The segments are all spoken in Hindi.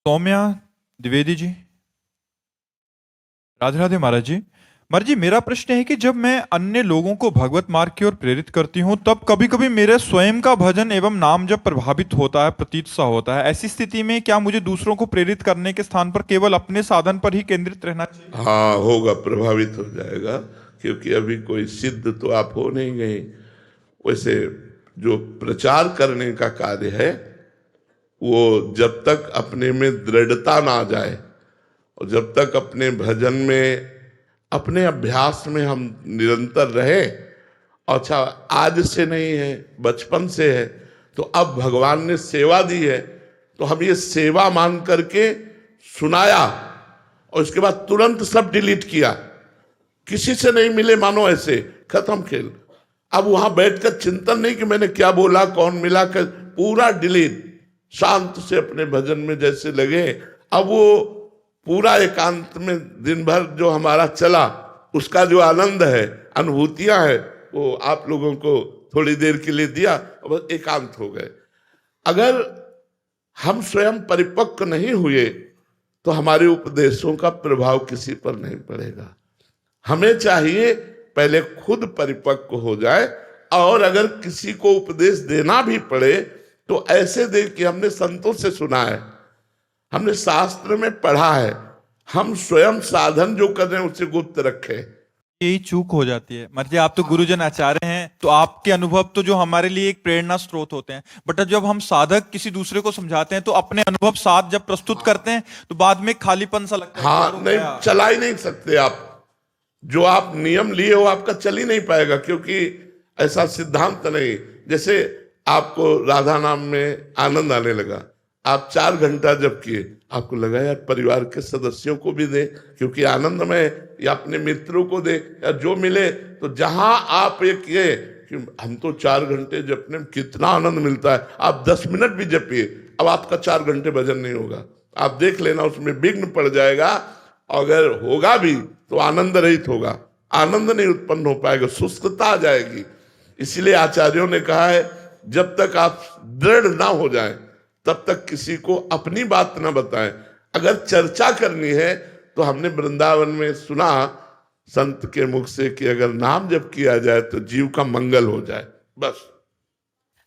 सौम्या द्विवेदी जी। राधे राधे महाराज जी। महाराज जी, मेरा प्रश्न है कि जब मैं अन्य लोगों को भगवत मार्ग की ओर प्रेरित करती हूँ तब कभी कभी मेरे स्वयं का भजन एवं नाम जब प्रभावित होता है, प्रतीत सा होता है। ऐसी स्थिति में क्या मुझे दूसरों को प्रेरित करने के स्थान पर केवल अपने साधन पर ही केंद्रित रहना चाहिए? हाँ, होगा, प्रभावित हो जाएगा, क्योंकि अभी कोई सिद्ध तो आप हो नहीं गए। वैसे जो प्रचार करने का कार्य है वो जब तक अपने में दृढ़ता ना आ जाए और जब तक अपने भजन में, अपने अभ्यास में हम निरंतर रहे, अच्छा आज से नहीं है, बचपन से है, तो अब भगवान ने सेवा दी है तो हम ये सेवा मान करके सुनाया और उसके बाद तुरंत सब डिलीट किया, किसी से नहीं मिले, मानो ऐसे खत्म खेल। अब वहां बैठकर चिंतन नहीं कि मैंने क्या बोला, कौन मिला कर, पूरा डिलीट, शांत से अपने भजन में जैसे लगे। अब वो पूरा एकांत में दिन भर जो हमारा चला उसका जो आनंद है, अनुभूतियां है, वो आप लोगों को थोड़ी देर के लिए दिया और बस एकांत हो गए। अगर हम स्वयं परिपक्व नहीं हुए तो हमारे उपदेशों का प्रभाव किसी पर नहीं पड़ेगा। हमें चाहिए पहले खुद परिपक्व हो जाए, और अगर किसी को उपदेश देना भी पड़े तो ऐसे दे कि हमने संतों से सुना है, हमने शास्त्र में पढ़ा है, हम स्वयं साधन जो कर रहे हैं उसे गुप्त रखें। यही चूक हो जाती है। मतलब आप तो गुरुजन आचार्य हैं, तो आपके अनुभव तो जो हमारे लिए एक प्रेरणा स्रोत होते हैं, बट जब हम साधक किसी दूसरे को समझाते हैं तो अपने अनुभव साथ जब प्रस्तुत करते हैं तो बाद में खालीपन सा लगता है। हाँ, नहीं चला ही नहीं सकते आप, जो आप नियम लिए हो आपका चल ही नहीं पाएगा, क्योंकि ऐसा सिद्धांत नहीं। जैसे आपको राधा नाम में आनंद आने लगा, आप 4 घंटा जब किए, आपको लगा यार परिवार के सदस्यों को भी दे, क्योंकि आनंद में, या अपने मित्रों को दे, या जो मिले। तो जहां आप ये किए कि हम तो 4 घंटे जपने में कितना आनंद मिलता है, आप 10 मिनट भी जपिए, अब आपका 4 घंटे भजन नहीं होगा। आप देख लेना, उसमें विघ्न पड़ जाएगा। अगर होगा भी तो आनंद रहित होगा, आनंद नहीं उत्पन्न हो पाएगा, शुष्कता आ जाएगी। इसीलिए आचार्यों ने कहा है जब तक आप दृढ़ ना हो जाएं तब तक किसी को अपनी बात ना बताएं। अगर चर्चा करनी है तो हमने वृंदावन में सुना संत के मुख से कि अगर नाम जब किया जाए तो जीव का मंगल हो जाए, बस।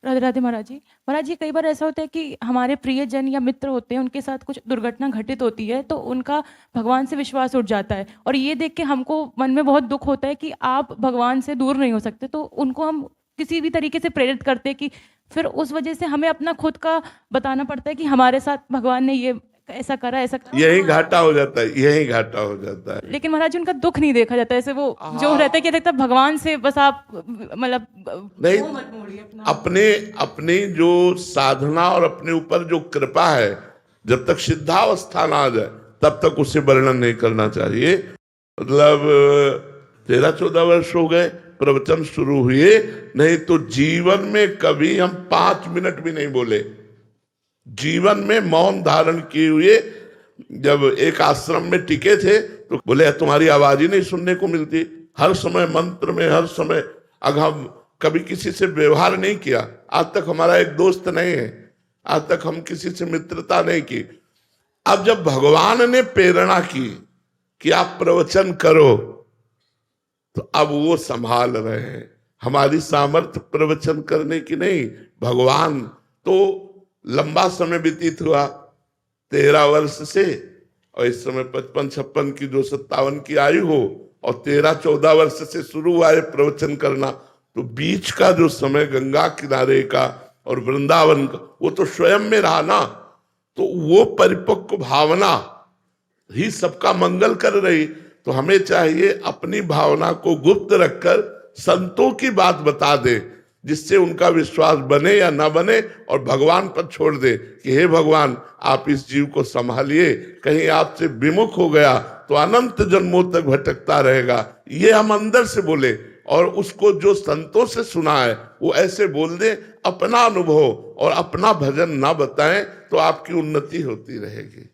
राधे राधे महाराज जी। महाराज जी, कई बार ऐसा होता है कि हमारे प्रियजन या मित्र होते हैं, उनके साथ कुछ दुर्घटना घटित होती है तो उनका भगवान से विश्वास उठ जाता है, और ये देख के हमको मन में बहुत दुख होता है कि आप भगवान से दूर नहीं हो सकते, तो उनको हम किसी भी तरीके से प्रेरित करते हैं कि फिर उस वजह से हमें अपना खुद का बताना पड़ता है कि हमारे साथ भगवान ने ये ऐसा करा, ऐसा करा। यही घाटा हो जाता है, यही घाटा हो जाता है। लेकिन महाराज जी, उनका दुख नहीं देखा जाता, ऐसे वो जो रहता है कि देखता भगवान से बस आप मतलब नहीं, वो मत मोड़िए अपना। अपने अपनी जो साधना और अपने ऊपर जो कृपा है, जब तक सिद्धावस्था ना आ जाए तब तक उसे वर्णन नहीं करना चाहिए। मतलब 13-14 वर्ष हो गए प्रवचन शुरू हुए, नहीं तो जीवन में कभी हम 5 मिनट भी नहीं बोले। जीवन में मौन धारण किए हुए जब एक आश्रम में टिके थे तो बोले तुम्हारी आवाज ही नहीं सुनने को मिलती, हर समय मंत्र में, हर समय। अगर हम कभी किसी से व्यवहार नहीं किया, आज तक हमारा एक दोस्त नहीं है, आज तक हम किसी से मित्रता नहीं की। अब जब भगवान ने प्रेरणा की कि आप प्रवचन करो, तो अब वो संभाल रहे हैं। हमारी सामर्थ्य प्रवचन करने की नहीं, भगवान। तो लंबा समय व्यतीत हुआ 13 वर्ष से, और इस समय 55-56 की जो 57 की आयु हो, और 13-14 वर्ष से शुरू हुआ है प्रवचन करना, तो बीच का जो समय गंगा किनारे का और वृंदावन का, वो तो स्वयं में रहा ना। तो वो परिपक्व भावना ही सबका मंगल कर रही। तो हमें चाहिए अपनी भावना को गुप्त रखकर संतों की बात बता दे, जिससे उनका विश्वास बने या ना बने, और भगवान पर छोड़ दे कि हे भगवान आप इस जीव को संभालिए, कहीं आपसे विमुख हो गया तो अनंत जन्मों तक भटकता रहेगा। ये हम अंदर से बोले, और उसको जो संतों से सुना है वो ऐसे बोल दे। अपना अनुभव और अपना भजन ना बताएं तो आपकी उन्नति होती रहेगी।